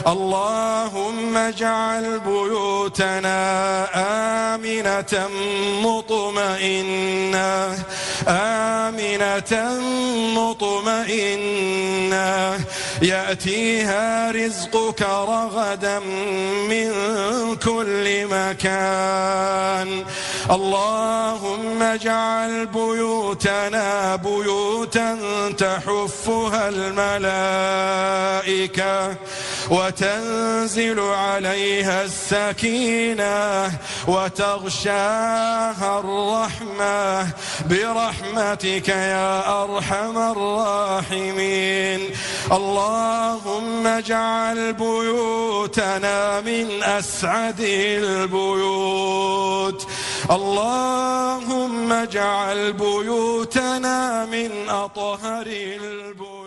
اللهم اجعل بيوتنا آمنة مطمئنة يأتيها رزقك رغدا من كل مكان. اللهم اجعل بيوتنا بيوتا تحفها الملائكة وتنزل عليها السكينة وتغشاها الرحمة برحمتك يا أرحم الراحمين. اللهم اجعل بيوتنا من أسعد البيوت. اللهم اجعل بيوتنا من أطهر البيوت.